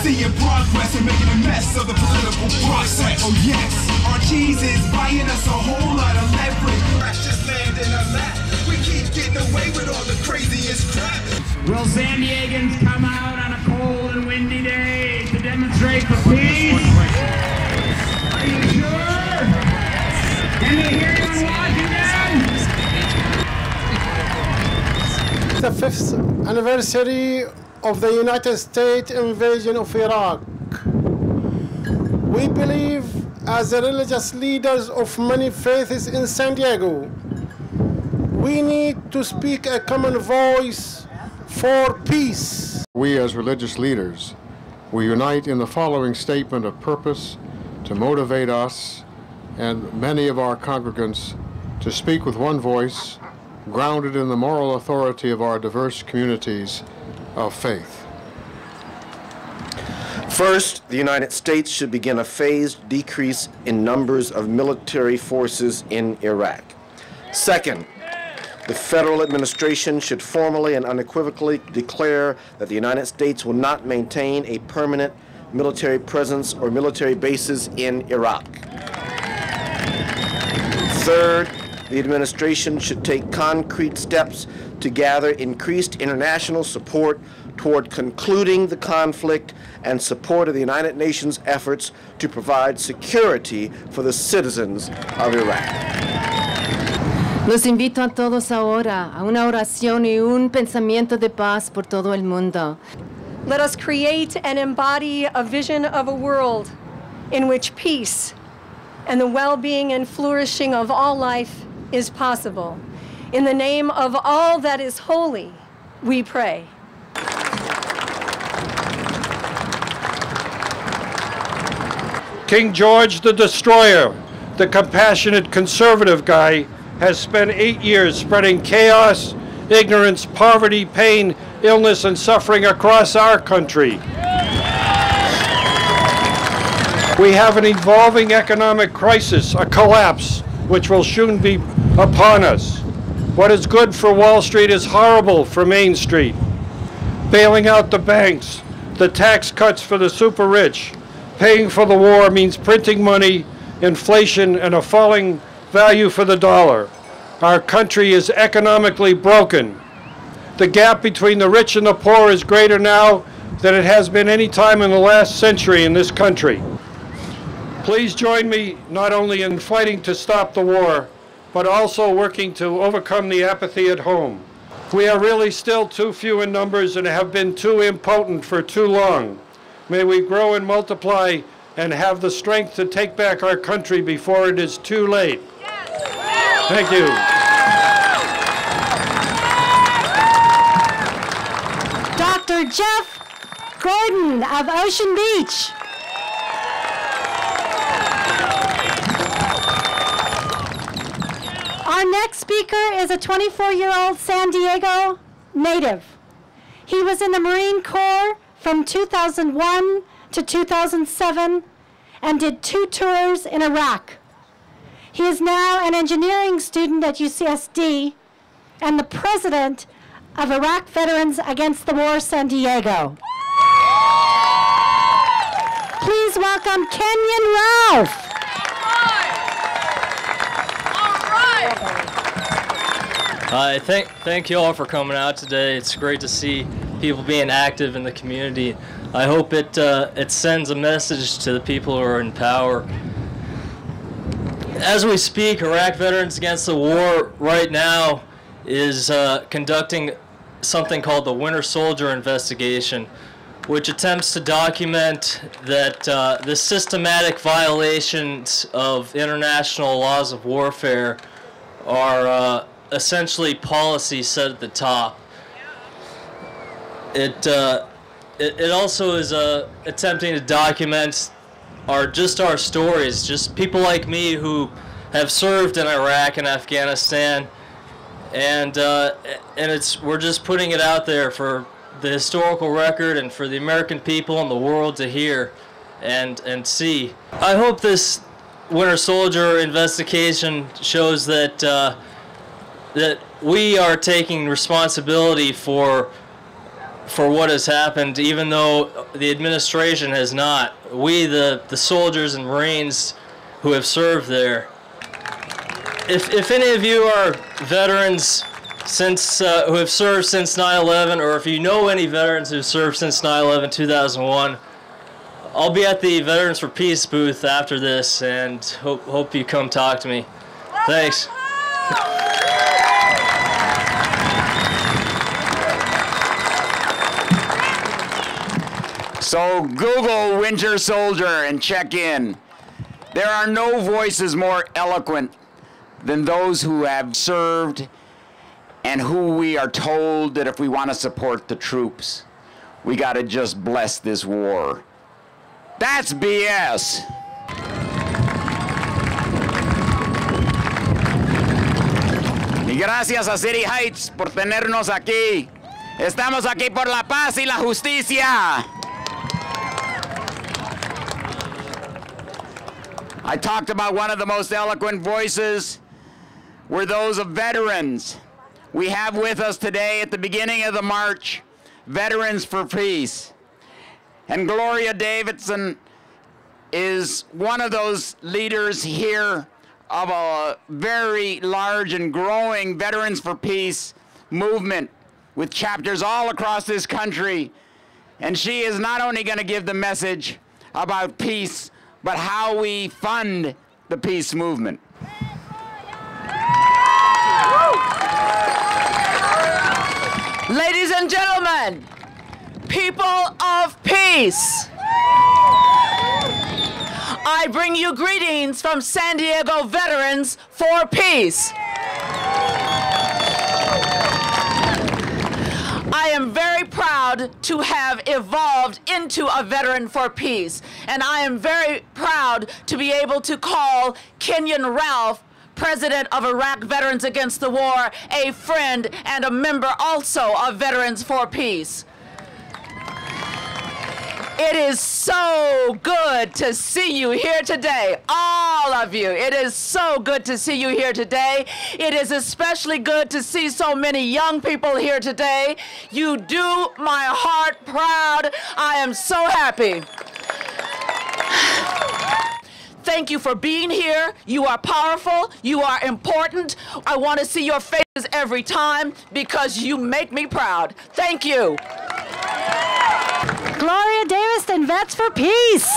seeing progress and making a mess of the political process. Oh yes, our cheese is buying us a whole lot of leverage. Crash just landed in our lap. We keep getting away with all the craziest crap. Will San Diegans come out on a cold and windy day to demonstrate for peace? Are you sure? Can you hear you in Washington? The 5th anniversary of the United States invasion of Iraq. We believe, as the religious leaders of many faiths in San Diego, we need to speak a common voice for peace. We as religious leaders, we unite in the following statement of purpose to motivate us and many of our congregants to speak with one voice, grounded in the moral authority of our diverse communities of faith. First, the United States should begin a phased decrease in numbers of military forces in Iraq. Second, the federal administration should formally and unequivocally declare that the United States will not maintain a permanent military presence or military bases in Iraq. Third, the administration should take concrete steps to gather increased international support toward concluding the conflict and support of the United Nations efforts to provide security for the citizens of Iraq. Los invito a todos ahora a una oración y un pensamiento de paz por todo el mundo. Let us create and embody a vision of a world in which peace and the well-being and flourishing of all life is possible. In the name of all that is holy, we pray. King George the Destroyer, the compassionate conservative guy, has spent 8 years spreading chaos, ignorance, poverty, pain, illness, and suffering across our country. We have an evolving economic crisis, a collapse, which will soon be upon us. What is good for Wall Street is horrible for Main Street. Bailing out the banks, the tax cuts for the super rich, paying for the war means printing money, inflation, and a falling value for the dollar. Our country is economically broken. The gap between the rich and the poor is greater now than it has been any time in the last century in this country. Please join me not only in fighting to stop the war, but also working to overcome the apathy at home. We are really still too few in numbers and have been too impotent for too long. May we grow and multiply and have the strength to take back our country before it is too late. Thank you. Dr. Jeff Gordon of Ocean Beach. Our next speaker is a 24-year-old San Diego native. He was in the Marine Corps from 2001 to 2007 and did 2 tours in Iraq. He is now an engineering student at UCSD and the president of Iraq Veterans Against the War San Diego. Please welcome Kenyon Ralph. Hi, thank you all for coming out today. It's great to see people being active in the community. I hope it sends a message to the people who are in power. As we speak, Iraq Veterans Against the War right now is conducting something called the Winter Soldier Investigation, which attempts to document that the systematic violations of international laws of warfare are essentially policy set at the top. It also is attempting to document our stories, just people like me who have served in Iraq and Afghanistan, and we're just putting it out there for the historical record and for the American people and the world to hear and see. I hope this Winter Soldier investigation shows that that we are taking responsibility for for what has happened, even though the administration has not. We, the soldiers and Marines who have served there. If any of you are veterans since who have served since 9/11, or if you know any veterans who served since 9/11, 2001, I'll be at the Veterans for Peace booth after this, and hope you come talk to me. Thanks. So Google Winter Soldier and check in. There are no voices more eloquent than those who have served and who we are told that if we want to support the troops, we got to just bless this war. That's BS. Y gracias a City Heights por tenernos aquí. Estamos aquí por la paz y la justicia. I talked about one of the most eloquent voices were those of veterans. We have with us today at the beginning of the march, Veterans for Peace. And Gloria Davidson is one of those leaders here of a very large and growing Veterans for Peace movement with chapters all across this country. And she is not only going to give the message about peace, but how we fund the peace movement. Ladies and gentlemen, people of peace, I bring you greetings from San Diego Veterans for Peace. I am very proud to have evolved into a Veteran for Peace, and I am very proud to be able to call Kenyon Ralph, President of Iraq Veterans Against the War, a friend and a member also of Veterans for Peace. It is so good to see you here today, all of you. It is so good to see you here today. It is especially good to see so many young people here today. You do my heart proud. I am so happy. Thank you for being here. You are powerful. You are important. I want to see your faces every time because you make me proud. Thank you. Gloria Davis and Vets for Peace.